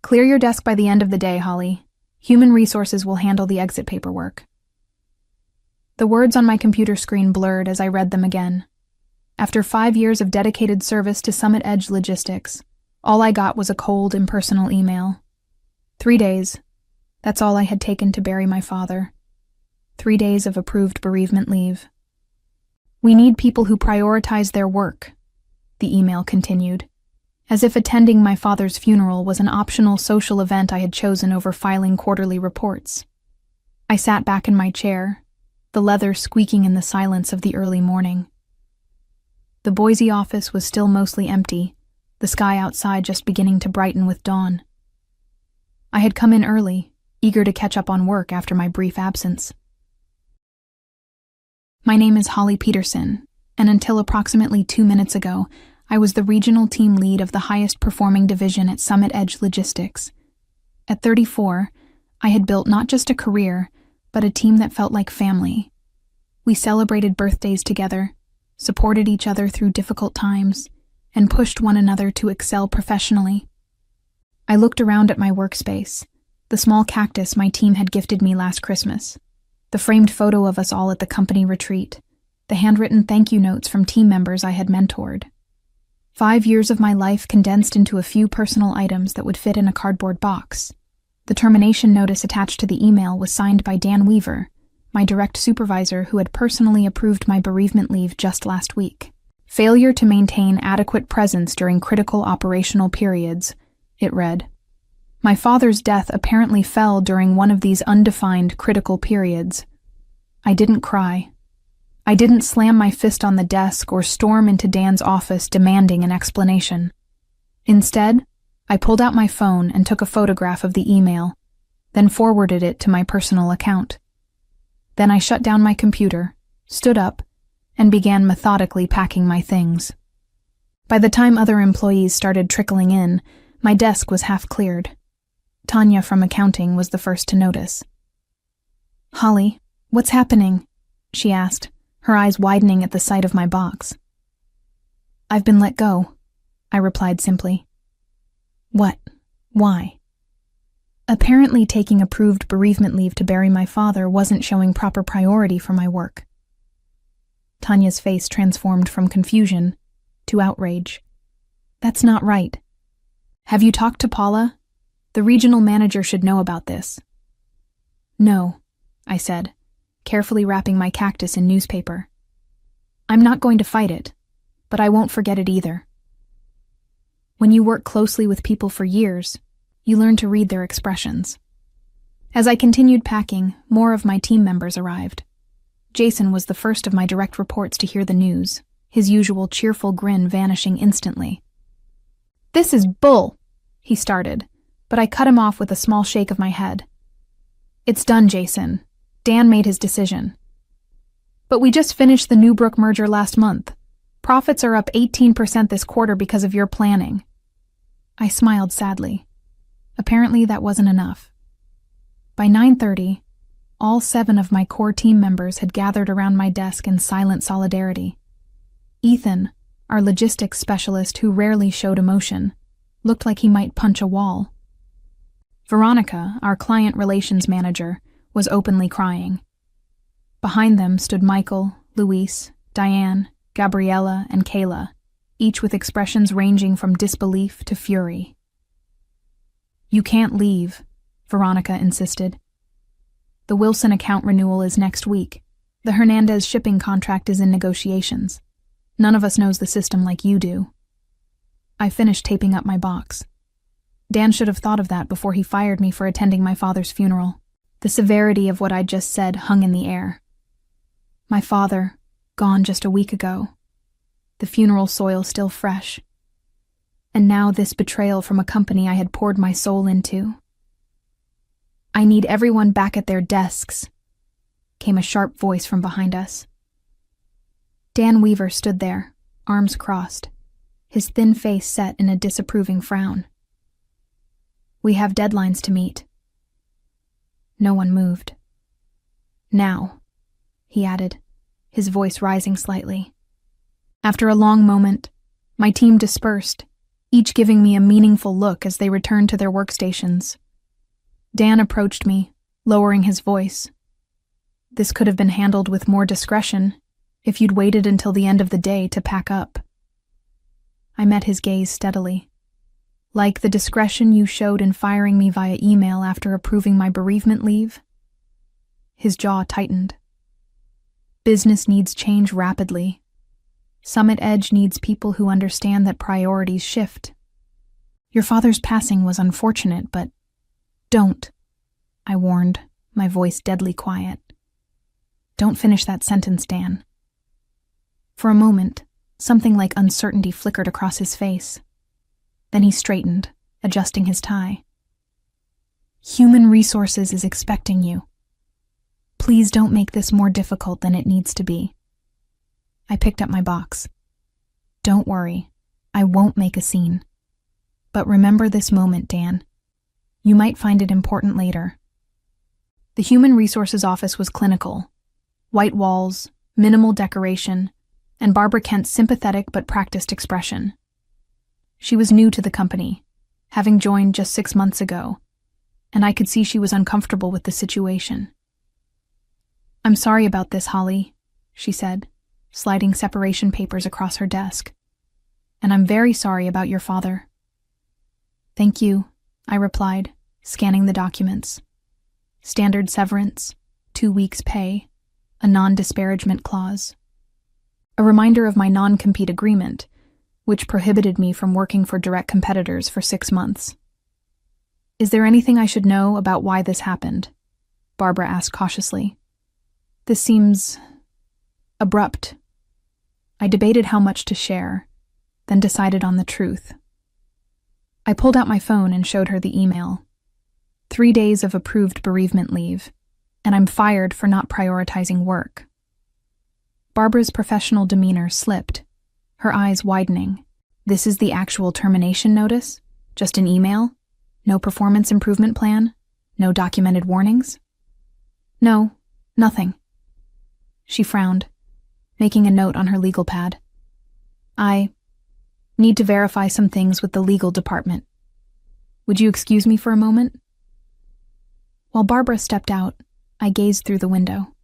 Clear your desk by the end of the day, Holly. Human resources will handle the exit paperwork. The words on my computer screen blurred as I read them again. After 5 years of dedicated service to Summit Edge Logistics, all I got was a cold, impersonal email. 3 days. That's all I had taken to bury my father. 3 days of approved bereavement leave. We need people who prioritize their work, the email continued, as if attending my father's funeral was an optional social event I had chosen over filing quarterly reports. I sat back in my chair, the leather squeaking in the silence of the early morning. The Boise office was still mostly empty, the sky outside just beginning to brighten with dawn. I had come in early, eager to catch up on work after my brief absence. My name is Holly Peterson, and until approximately 2 minutes ago, I was the regional team lead of the highest performing division at Summit Edge Logistics. At 34, I had built not just a career, but a team that felt like family. We celebrated birthdays together, supported each other through difficult times, and pushed one another to excel professionally. I looked around at my workspace, the small cactus my team had gifted me last Christmas, the framed photo of us all at the company retreat, the handwritten thank you notes from team members I had mentored. 5 years of my life condensed into a few personal items that would fit in a cardboard box. The termination notice attached to the email was signed by Dan Weaver, my direct supervisor who had personally approved my bereavement leave just last week. Failure to maintain adequate presence during critical operational periods, it read. My father's death apparently fell during one of these undefined critical periods. I didn't cry. I didn't slam my fist on the desk or storm into Dan's office demanding an explanation. Instead, I pulled out my phone and took a photograph of the email, then forwarded it to my personal account. Then I shut down my computer, stood up, and began methodically packing my things. By the time other employees started trickling in, my desk was half cleared. Tanya from accounting was the first to notice. "Holly, what's happening?" she asked, her eyes widening at the sight of my box. "I've been let go," I replied simply. "What? Why?" Apparently taking approved bereavement leave to bury my father wasn't showing proper priority for my work. Tanya's face transformed from confusion to outrage. "That's not right. Have you talked to Paula? The regional manager should know about this." "No," I said, carefully wrapping my cactus in newspaper. "I'm not going to fight it, but I won't forget it either." When you work closely with people for years, you learn to read their expressions. As I continued packing, more of my team members arrived. Jason was the first of my direct reports to hear the news, his usual cheerful grin vanishing instantly. "This is bull," he started, but I cut him off with a small shake of my head. "It's done, Jason. Dan made his decision. But we just finished the Newbrook merger last month. Profits are up 18% this quarter because of your planning." I smiled sadly. Apparently that wasn't enough. By 9:30, all 7 of my core team members had gathered around my desk in silent solidarity. Ethan, our logistics specialist who rarely showed emotion, looked like he might punch a wall. Veronica, our client relations manager, was openly crying. Behind them stood Michael, Luis, Diane, Gabriella, and Kayla, each with expressions ranging from disbelief to fury. "You can't leave," Veronica insisted. "The Wilson account renewal is next week. The Hernandez shipping contract is in negotiations. None of us knows the system like you do." I finished taping up my box. Dan should have thought of that before he fired me for attending my father's funeral. The severity of what I'd just said hung in the air. My father, gone just a week ago. The funeral soil still fresh. And now this betrayal from a company I had poured my soul into. "I need everyone back at their desks," came a sharp voice from behind us. Dan Weaver stood there, arms crossed, his thin face set in a disapproving frown. "We have deadlines to meet." No one moved. "Now," he added, his voice rising slightly. After a long moment, my team dispersed, each giving me a meaningful look as they returned to their workstations. Dan approached me, lowering his voice. This could have been handled with more discretion if you'd waited until the end of the day to pack up. I met his gaze steadily. Like the discretion you showed in firing me via email after approving my bereavement leave? His jaw tightened. Business needs change rapidly. Summit Edge needs people who understand that priorities shift. Your father's passing was unfortunate, but don't, I warned, my voice deadly quiet. Don't finish that sentence, Dan. For a moment, something like uncertainty flickered across his face. Then he straightened, adjusting his tie. Human Resources is expecting you. Please don't make this more difficult than it needs to be. I picked up my box. Don't worry, I won't make a scene. But remember this moment, Dan. You might find it important later. The Human Resources office was clinical. White walls, minimal decoration, and Barbara Kent's sympathetic but practiced expression. She was new to the company, having joined just 6 months ago, and I could see she was uncomfortable with the situation. I'm sorry about this, Holly, she said, sliding separation papers across her desk. And I'm very sorry about your father. Thank you, I replied, scanning the documents. Standard severance, 2 weeks' pay, a non-disparagement clause. A reminder of my non-compete agreement, which prohibited me from working for direct competitors for 6 months. Is there anything I should know about why this happened? Barbara asked cautiously. This seems abrupt. I debated how much to share, then decided on the truth. I pulled out my phone and showed her the email. 3 days of approved bereavement leave, and I'm fired for not prioritizing work. Barbara's professional demeanor slipped, her eyes widening. This is the actual termination notice? Just an email? No performance improvement plan? No documented warnings? No, nothing. She frowned, making a note on her legal pad. I need to verify some things with the legal department. Would you excuse me for a moment? While Barbara stepped out, I gazed through the window.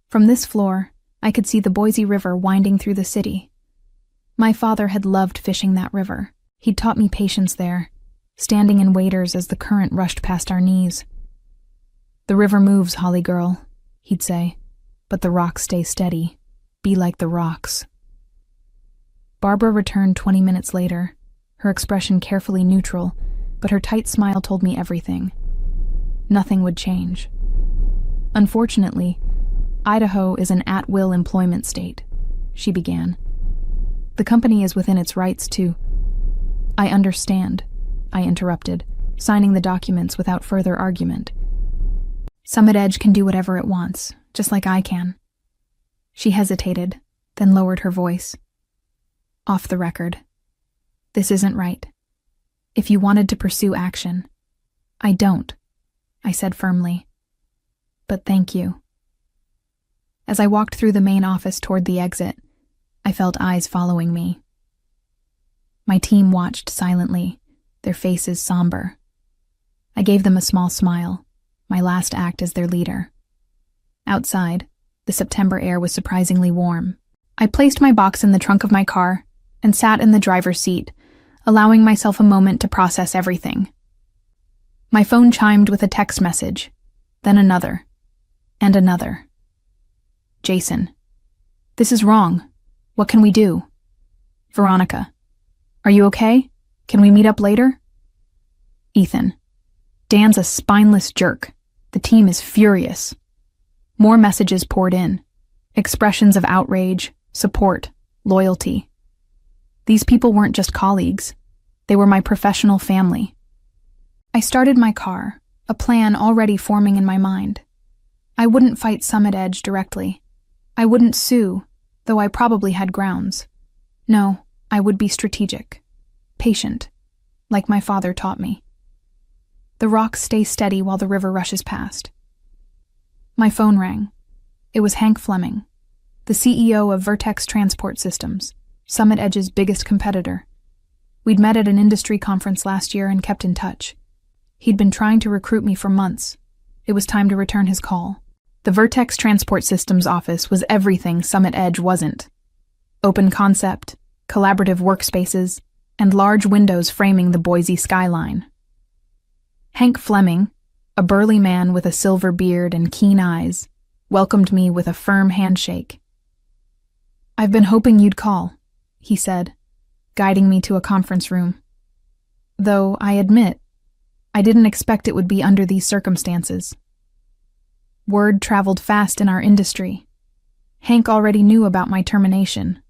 From this floor, I could see the Boise River winding through the city. My father had loved fishing that river. He'd taught me patience there, standing in waders as the current rushed past our knees. The river moves, Holly girl, he'd say, but the rocks stay steady. Be like the rocks. Barbara returned 20 minutes later, her expression carefully neutral, but her tight smile told me everything. Nothing would change. Unfortunately, Idaho is an at-will employment state, she began. The company is within its rights to... I understand, I interrupted, signing the documents without further argument. Summit Edge can do whatever it wants, just like I can. She hesitated, then lowered her voice. Off the record. This isn't right. If you wanted to pursue action, I don't, I said firmly. But thank you. As I walked through the main office toward the exit, I felt eyes following me. My team watched silently, their faces somber. I gave them a small smile, my last act as their leader. Outside, the September air was surprisingly warm. I placed my box in the trunk of my car and sat in the driver's seat, allowing myself a moment to process everything. My phone chimed with a text message, then another, and another. Jason, this is wrong. What can we do? Veronica, are you okay? Can we meet up later? Ethan, Dan's a spineless jerk. The team is furious. More messages poured in, expressions of outrage, support, loyalty. These people weren't just colleagues. They were my professional family. I started my car, a plan already forming in my mind. I wouldn't fight Summit Edge directly. I wouldn't sue, though I probably had grounds. No, I would be strategic, patient, like my father taught me. The rocks stay steady while the river rushes past. My phone rang. It was Hank Fleming, the CEO of Vertex Transport Systems, Summit Edge's biggest competitor. We'd met at an industry conference last year and kept in touch. He'd been trying to recruit me for months. It was time to return his call. The Vertex Transport Systems office was everything Summit Edge wasn't. Open concept, collaborative workspaces, and large windows framing the Boise skyline. Hank Fleming, a burly man with a silver beard and keen eyes, welcomed me with a firm handshake. "I've been hoping you'd call," he said, guiding me to a conference room. Though, I admit, I didn't expect it would be under these circumstances. Word traveled fast in our industry. Hank already knew about my termination,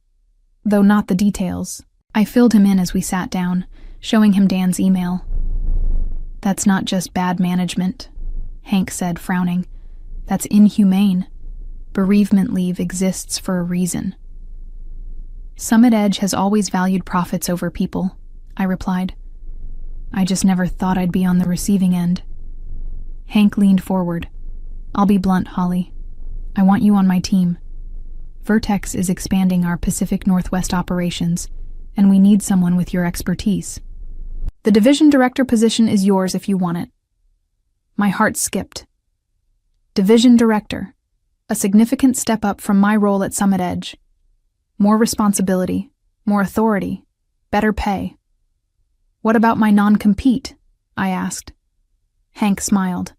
though not the details. I filled him in as we sat down, showing him Dan's email. "That's not just bad management," Hank said, frowning. "That's inhumane. Bereavement leave exists for a reason." "Summit Edge has always valued profits over people," I replied. "I just never thought I'd be on the receiving end." Hank leaned forward. "I'll be blunt, Holly. I want you on my team. Vertex is expanding our Pacific Northwest operations, and we need someone with your expertise. The division director position is yours if you want it." My heart skipped. Division director, a significant step up from my role at Summit Edge. More responsibility, more authority, better pay. "What about my non-compete?" I asked. Hank smiled.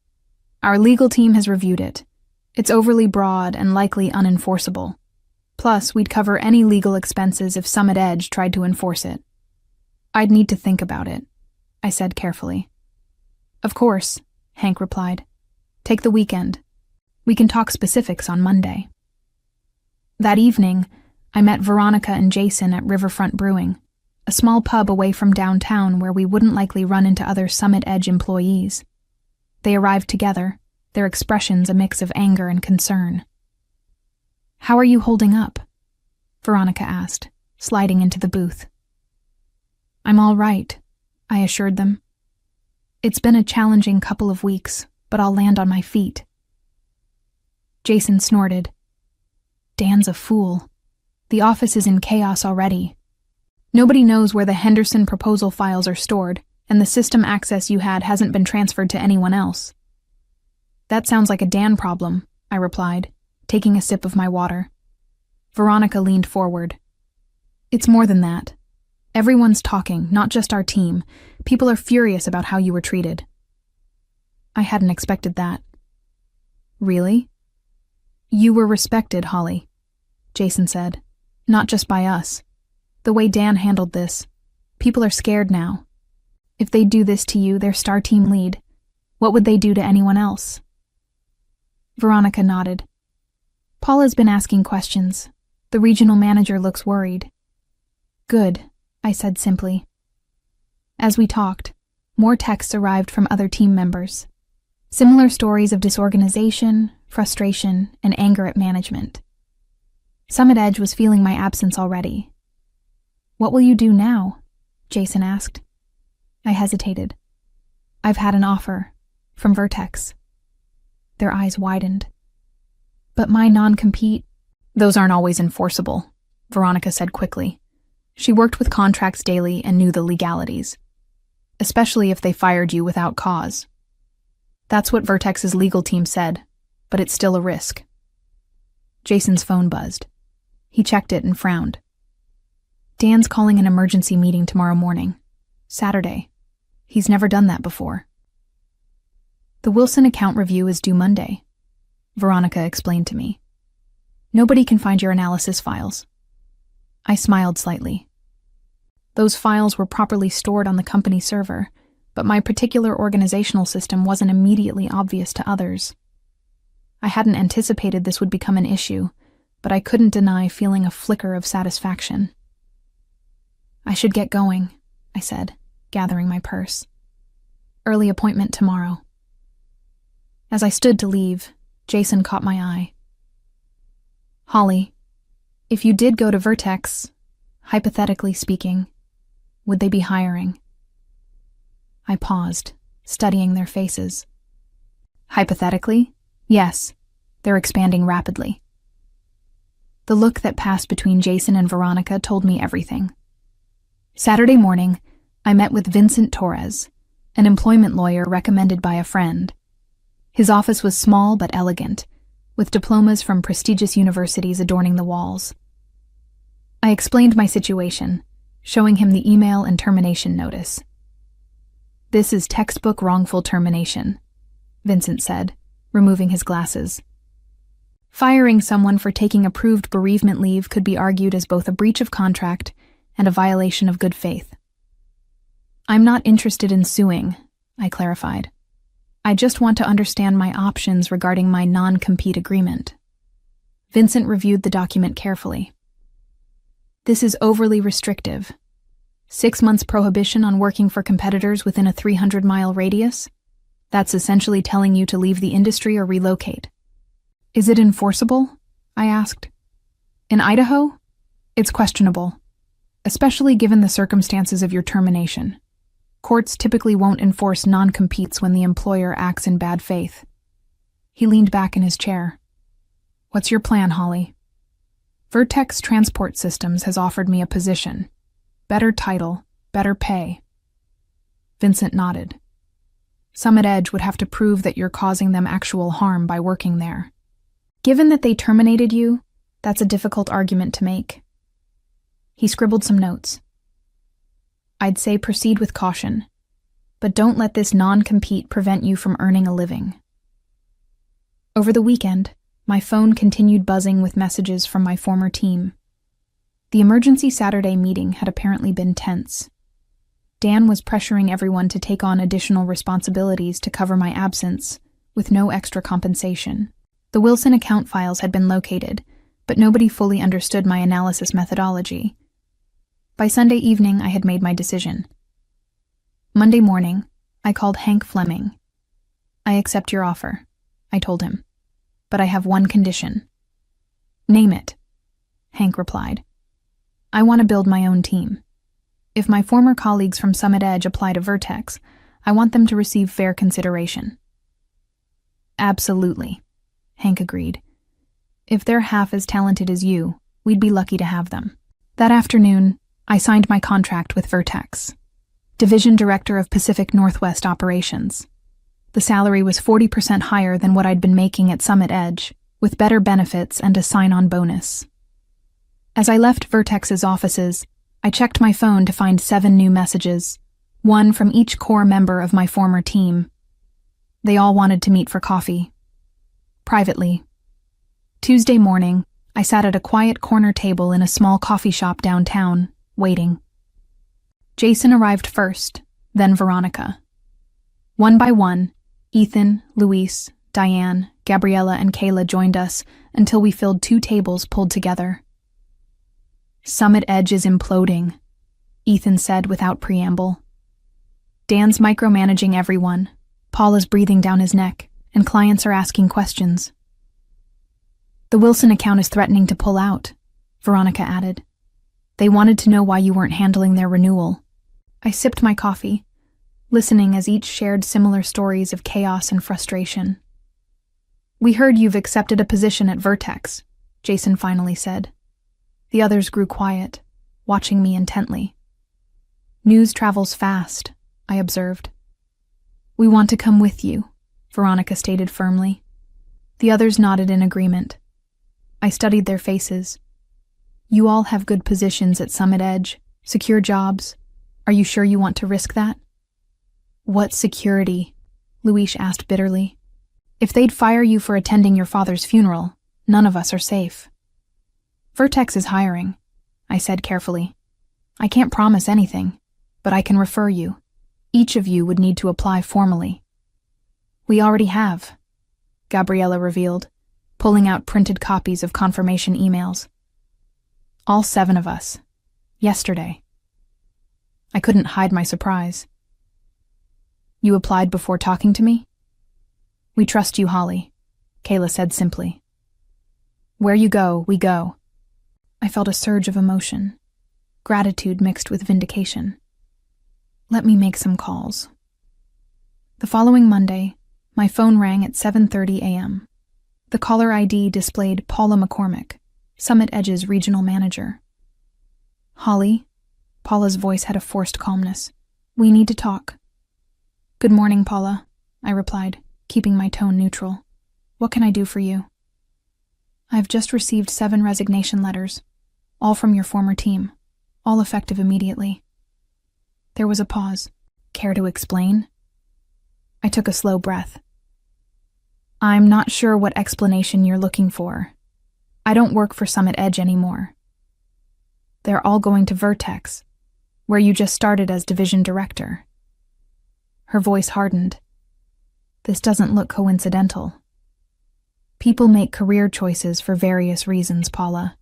"Our legal team has reviewed it. It's overly broad and likely unenforceable. Plus, we'd cover any legal expenses if Summit Edge tried to enforce it." "I'd need to think about it," I said carefully. "Of course," Hank replied. "Take the weekend. We can talk specifics on Monday." That evening, I met Veronica and Jason at Riverfront Brewing, a small pub away from downtown where we wouldn't likely run into other Summit Edge employees. They arrived together, their expressions a mix of anger and concern. "How are you holding up?" Veronica asked, sliding into the booth. "I'm all right," I assured them. "It's been a challenging couple of weeks, but I'll land on my feet." Jason snorted. "Dan's a fool. The office is in chaos already. Nobody knows where the Henderson proposal files are stored, and the system access you had hasn't been transferred to anyone else." "That sounds like a Dan problem," I replied, taking a sip of my water. Veronica leaned forward. "It's more than that. Everyone's talking, not just our team. People are furious about how you were treated." I hadn't expected that. "Really?" "You were respected, Holly," Jason said. "Not just by us. The way Dan handled this. People are scared now. If they do this to you, their star team lead, what would they do to anyone else?" Veronica nodded. "Paula's been asking questions. The regional manager looks worried." "Good," I said simply. As we talked, more texts arrived from other team members. Similar stories of disorganization, frustration, and anger at management. Summit Edge was feeling my absence already. "What will you do now?" Jason asked. I hesitated. "I've had an offer from Vertex." Their eyes widened. "But my non-compete—" "Those aren't always enforceable," Veronica said quickly. She worked with contracts daily and knew the legalities, especially if they fired you without cause. That's what Vertex's legal team said, but it's still a risk. Jason's phone buzzed. He checked it and frowned. "Dan's calling an emergency meeting tomorrow morning. Saturday. He's never done that before." "The Wilson account review is due Monday," Veronica explained to me. "Nobody can find your analysis files." I smiled slightly. Those files were properly stored on the company server, but my particular organizational system wasn't immediately obvious to others. I hadn't anticipated this would become an issue, but I couldn't deny feeling a flicker of satisfaction. "I should get going," I said, gathering my purse. "Early appointment tomorrow." As I stood to leave, Jason caught my eye. "Holly, if you did go to Vertex, hypothetically speaking, would they be hiring?" I paused, studying their faces. "Hypothetically, yes, they're expanding rapidly." The look that passed between Jason and Veronica told me everything. Saturday morning, I met with Vincent Torres, an employment lawyer recommended by a friend. His office was small but elegant, with diplomas from prestigious universities adorning the walls. I explained my situation, showing him the email and termination notice. "This is textbook wrongful termination," Vincent said, removing his glasses. Firing someone for taking approved bereavement leave could be argued as both a breach of contract and a violation of good faith. "I'm not interested in suing," I clarified. "I just want to understand my options regarding my non-compete agreement." Vincent reviewed the document carefully. "This is overly restrictive. 6 months prohibition on working for competitors within a 300-mile radius? That's essentially telling you to leave the industry or relocate." "Is it enforceable?" I asked. "In Idaho? It's questionable, especially given the circumstances of your termination. Courts typically won't enforce non-competes when the employer acts in bad faith." He leaned back in his chair. "What's your plan, Holly?" "Vertex Transport Systems has offered me a position. Better title, better pay." Vincent nodded. "Summit Edge would have to prove that you're causing them actual harm by working there. Given that they terminated you, that's a difficult argument to make." He scribbled some notes. "I'd say proceed with caution, but don't let this non-compete prevent you from earning a living." Over the weekend, my phone continued buzzing with messages from my former team. The emergency Saturday meeting had apparently been tense. Dan was pressuring everyone to take on additional responsibilities to cover my absence, with no extra compensation. The Wilson account files had been located, but nobody fully understood my analysis methodology. By Sunday evening, I had made my decision. Monday morning, I called Hank Fleming. "I accept your offer," I told him, "but I have one condition." "Name it," Hank replied. "I want to build my own team. If my former colleagues from Summit Edge apply to Vertex, I want them to receive fair consideration." "Absolutely," Hank agreed. "If they're half as talented as you, we'd be lucky to have them." That afternoon, I signed my contract with Vertex, Division Director of Pacific Northwest Operations. The salary was 40% higher than what I'd been making at Summit Edge, with better benefits and a sign-on bonus. As I left Vertex's offices, I checked my phone to find 7 new messages, one from each core member of my former team. They all wanted to meet for coffee. Privately. Tuesday morning, I sat at a quiet corner table in a small coffee shop downtown, waiting. Jason arrived first, then Veronica. One by one, Ethan, Luis, Diane, Gabriella, and Kayla joined us until we filled 2 tables pulled together. "Summit Edge is imploding," Ethan said without preamble. "Dan's micromanaging everyone, Paul is breathing down his neck, and clients are asking questions." "The Wilson account is threatening to pull out," Veronica added. "They wanted to know why you weren't handling their renewal." I sipped my coffee, listening as each shared similar stories of chaos and frustration. "We heard you've accepted a position at Vertex," Jason finally said. The others grew quiet, watching me intently. "News travels fast," I observed. "We want to come with you," Veronica stated firmly. The others nodded in agreement. I studied their faces. "You all have good positions at Summit Edge, secure jobs. Are you sure you want to risk that?" "What security?" Luis asked bitterly. "If they'd fire you for attending your father's funeral, none of us are safe." "Vertex is hiring," I said carefully. "I can't promise anything, but I can refer you. Each of you would need to apply formally." "We already have," Gabriella revealed, pulling out printed copies of confirmation emails. "All 7 of us. Yesterday." I couldn't hide my surprise. "You applied before talking to me?" "We trust you, Holly," Kayla said simply. "Where you go, we go." I felt a surge of emotion, gratitude mixed with vindication. Let me make some calls. The following Monday, my phone rang at 7:30 a.m. The caller ID displayed Paula McCormick, Summit Edge's regional manager. "Holly?" Paula's voice had a forced calmness. "We need to talk." "Good morning, Paula," I replied, keeping my tone neutral. "What can I do for you?" "I've just received 7 resignation letters, all from your former team, all effective immediately." There was a pause. "Care to explain?" I took a slow breath. "I'm not sure what explanation you're looking for. I don't work for Summit Edge anymore. They're all going to Vertex, where you just started as division director." Her voice hardened. "This doesn't look coincidental. People make career choices for various reasons, Paula.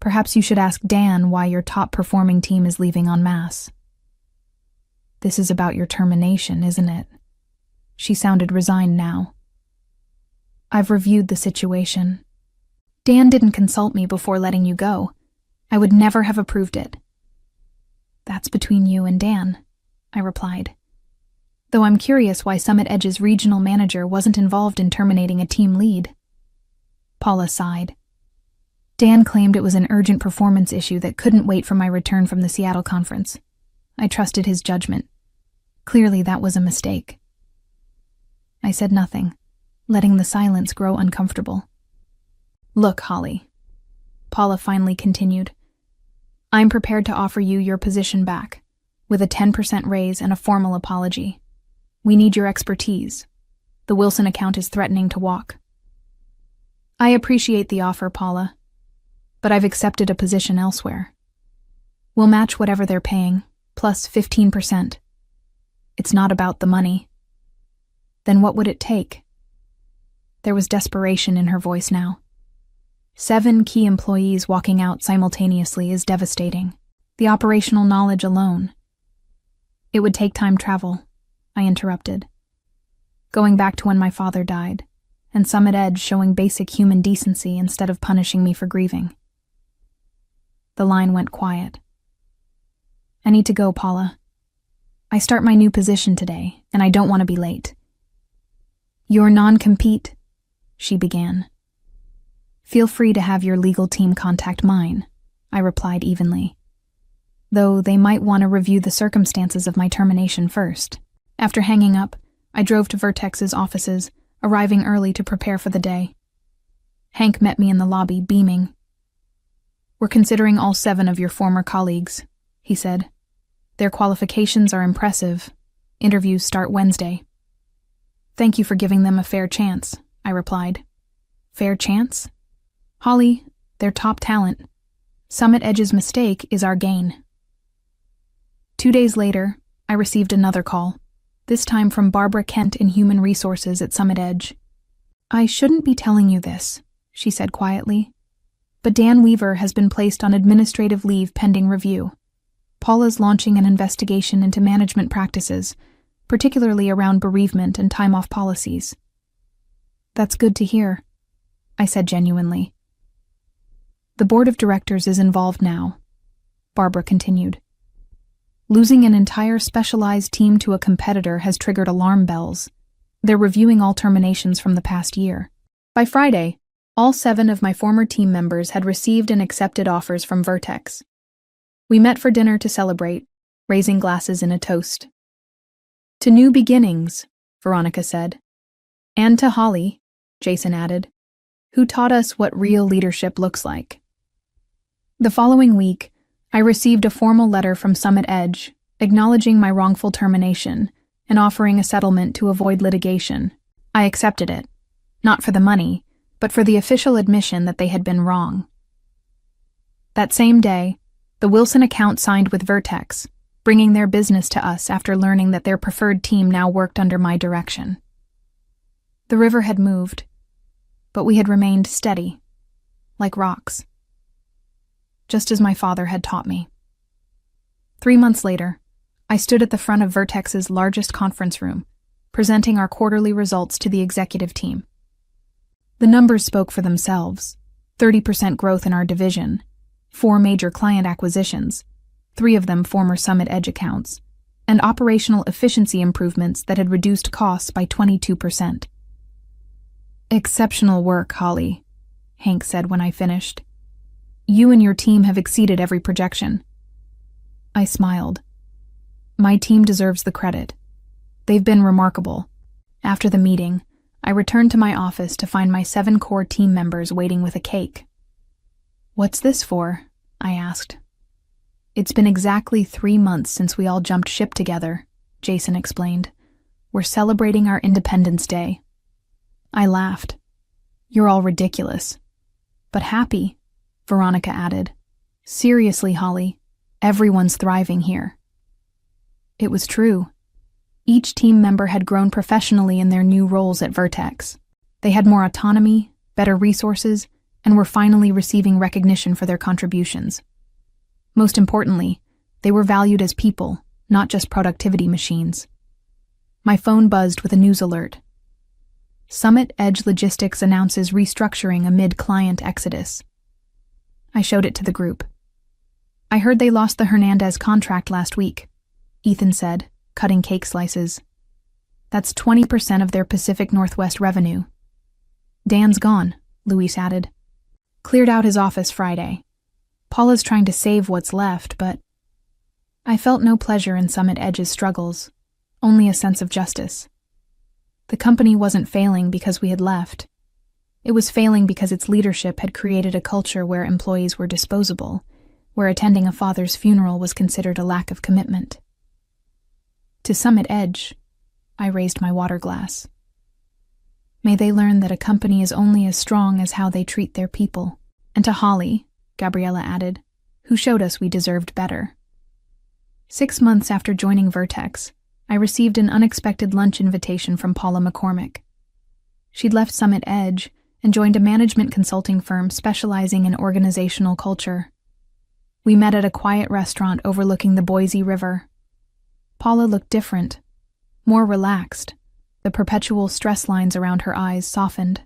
Perhaps you should ask Dan why your top-performing team is leaving en masse." "This is about your termination, isn't it?" She sounded resigned now. "I've reviewed the situation. Dan didn't consult me before letting you go. I would never have approved it." "That's between you and Dan," I replied. "Though I'm curious why Summit Edge's regional manager wasn't involved in terminating a team lead." Paula sighed. "Dan claimed it was an urgent performance issue that couldn't wait for my return from the Seattle conference. I trusted his judgment. Clearly that was a mistake." I said nothing, letting the silence grow uncomfortable. "Look, Holly," Paula finally continued, "I'm prepared to offer you your position back, with a 10% raise and a formal apology. We need your expertise. The Wilson account is threatening to walk." "I appreciate the offer, Paula, but I've accepted a position elsewhere. We'll match whatever they're paying, plus 15%. It's not about the money." "Then what would it take?" There was desperation in her voice now. 7 key employees walking out simultaneously is devastating. The operational knowledge alone. "It would take time travel," I interrupted. "Going back to when my father died, and Summit Edge showing basic human decency instead of punishing me for grieving." The line went quiet. "I need to go, Paula. I start my new position today, and I don't want to be late." "Your non-compete," she began. "Feel free to have your legal team contact mine," I replied evenly. "Though they might want to review the circumstances of my termination first." After hanging up, I drove to Vertex's offices, arriving early to prepare for the day. Hank met me in the lobby, beaming. "We're considering all 7 of your former colleagues," he said. "Their qualifications are impressive. Interviews start Wednesday." "Thank you for giving them a fair chance," I replied. "Fair chance? Holly, they're top talent. Summit Edge's mistake is our gain." 2 days later, I received another call, this time from Barbara Kent in Human Resources at Summit Edge. "I shouldn't be telling you this," she said quietly, "but Dan Weaver has been placed on administrative leave pending review. Paula's launching an investigation into management practices, particularly around bereavement and time-off policies." "That's good to hear," I said genuinely. "The board of directors is involved now," Barbara continued. "Losing an entire specialized team to a competitor has triggered alarm bells. They're reviewing all terminations from the past year. By Friday, all 7 of my former team members had received and accepted offers from Vertex. We met for dinner to celebrate, raising glasses in a toast. "To new beginnings," Veronica said. "And to Holly," Jason added, "who taught us what real leadership looks like." The following week, I received a formal letter from Summit Edge, acknowledging my wrongful termination and offering a settlement to avoid litigation. I accepted it, not for the money, but for the official admission that they had been wrong. That same day, the Wilson account signed with Vertex, bringing their business to us after learning that their preferred team now worked under my direction. The river had moved, but we had remained steady, like rocks, just as my father had taught me. 3 months later, I stood at the front of Vertex's largest conference room, presenting our quarterly results to the executive team. The numbers spoke for themselves: 30% growth in our division, 4 major client acquisitions, 3 of them former Summit Edge accounts, and operational efficiency improvements that had reduced costs by 22%. "Exceptional work, Holly," Hank said when I finished. "You and your team have exceeded every projection." I smiled. My team deserves the credit. They've been remarkable. After the meeting, I returned to my office to find my 7 core team members waiting with a cake. "What's this for?" I asked. "It's been exactly 3 months since we all jumped ship together," Jason explained. "We're celebrating our Independence Day." I laughed. "You're all ridiculous." "But happy," Veronica added. "Seriously, Holly, everyone's thriving here." It was true. Each team member had grown professionally in their new roles at Vertex. They had more autonomy, better resources, and were finally receiving recognition for their contributions. Most importantly, they were valued as people, not just productivity machines. My phone buzzed with a news alert. Summit Edge Logistics announces restructuring amid client exodus. I showed it to the group. "I heard they lost the Hernandez contract last week," Ethan said, cutting cake slices. "That's 20% of their Pacific Northwest revenue." "Dan's gone," Luis added. "Cleared out his office Friday. Paula's trying to save what's left, but..." I felt no pleasure in Summit Edge's struggles, only a sense of justice. The company wasn't failing because we had left. It was failing because its leadership had created a culture where employees were disposable, where attending a father's funeral was considered a lack of commitment. To Summit Edge, I raised my water glass. May they learn that a company is only as strong as how they treat their people. And to Holly, Gabriella added, who showed us we deserved better. 6 months after joining Vertex, I received an unexpected lunch invitation from Paula McCormick. She'd left Summit Edge and joined a management consulting firm specializing in organizational culture. We met at a quiet restaurant overlooking the Boise River. Paula looked different, more relaxed. The perpetual stress lines around her eyes softened.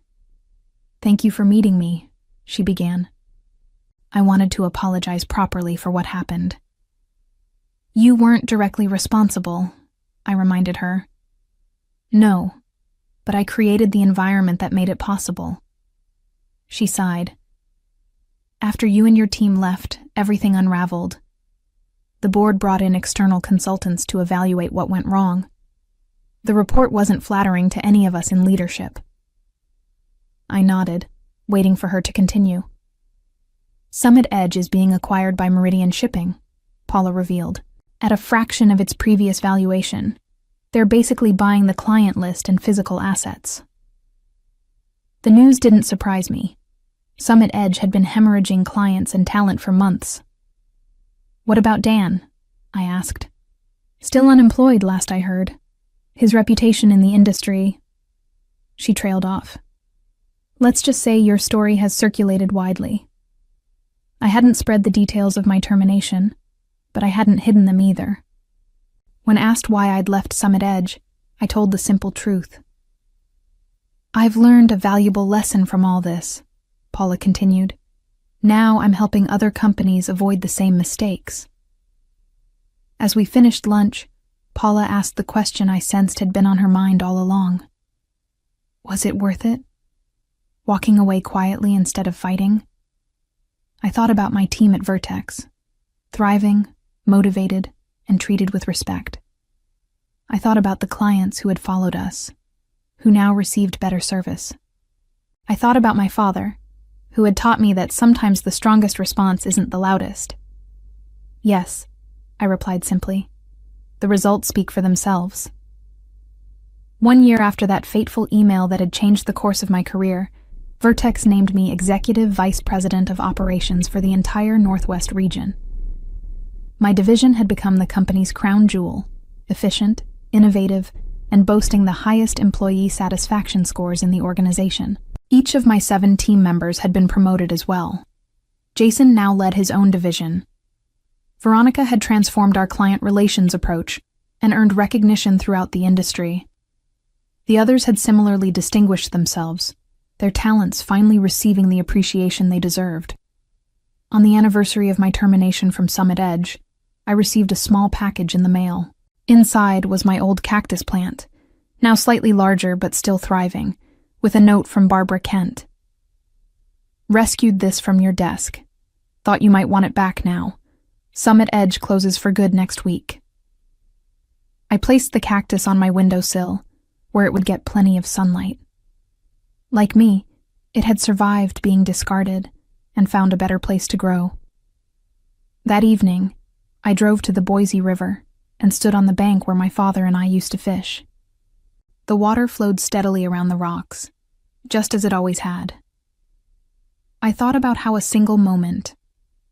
"Thank you for meeting me," she began. I wanted to apologize properly for what happened. "You weren't directly responsible," I reminded her. "No, but I created the environment that made it possible." She sighed. "After you and your team left, everything unraveled. The board brought in external consultants to evaluate what went wrong. The report wasn't flattering to any of us in leadership." I nodded, waiting for her to continue. "Summit Edge is being acquired by Meridian Shipping," Paula revealed, "at a fraction of its previous valuation. They're basically buying the client list and physical assets." The news didn't surprise me. Summit Edge had been hemorrhaging clients and talent for months. "What about Dan?" I asked. "Still unemployed, last I heard. His reputation in the industry..." She trailed off. "Let's just say your story has circulated widely." I hadn't spread the details of my termination, but I hadn't hidden them either. When asked why I'd left Summit Edge, I told the simple truth. "I've learned a valuable lesson from all this," Paula continued. "Now I'm helping other companies avoid the same mistakes." As we finished lunch, Paula asked the question I sensed had been on her mind all along. Was it worth it? Walking away quietly instead of fighting? I thought about my team at Vertex, thriving, motivated, and treated with respect. I thought about the clients who had followed us, who now received better service. I thought about my father, who had taught me that sometimes the strongest response isn't the loudest. "Yes," I replied simply. "The results speak for themselves." 1 year after that fateful email that had changed the course of my career, Vertex named me Executive Vice President of Operations for the entire Northwest region. My division had become the company's crown jewel, efficient, innovative, and boasting the highest employee satisfaction scores in the organization. Each of my 7 team members had been promoted as well. Jason now led his own division. Veronica had transformed our client relations approach and earned recognition throughout the industry. The others had similarly distinguished themselves, their talents finally receiving the appreciation they deserved. On the anniversary of my termination from Summit Edge, I received a small package in the mail. Inside was my old cactus plant, now slightly larger but still thriving, with a note from Barbara Kent. "Rescued this from your desk. Thought you might want it back now. Summit Edge closes for good next week. I placed the cactus on my windowsill, where it would get plenty of sunlight. Like me, it had survived being discarded and found a better place to grow. That evening, I drove to the Boise River and stood on the bank where my father and I used to fish. The water flowed steadily around the rocks, just as it always had. I thought about how a single moment,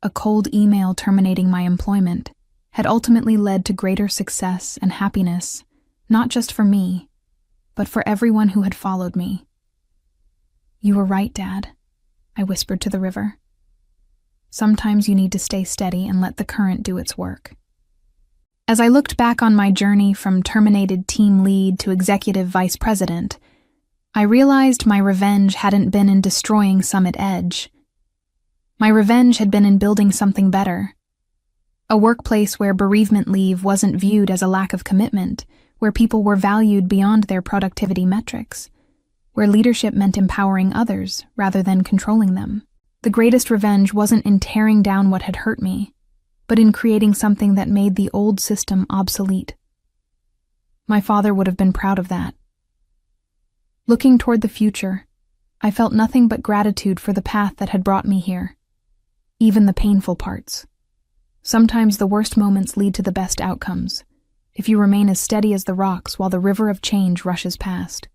a cold email terminating my employment, had ultimately led to greater success and happiness, not just for me, but for everyone who had followed me. "You were right, Dad," I whispered to the river. "Sometimes you need to stay steady and let the current do its work." As I looked back on my journey from terminated team lead to executive vice president, I realized my revenge hadn't been in destroying Summit Edge. My revenge had been in building something better. A workplace where bereavement leave wasn't viewed as a lack of commitment, where people were valued beyond their productivity metrics, where leadership meant empowering others rather than controlling them. The greatest revenge wasn't in tearing down what had hurt me, but in creating something that made the old system obsolete. My father would have been proud of that. Looking toward the future, I felt nothing but gratitude for the path that had brought me here, even the painful parts. Sometimes the worst moments lead to the best outcomes, if you remain as steady as the rocks while the river of change rushes past.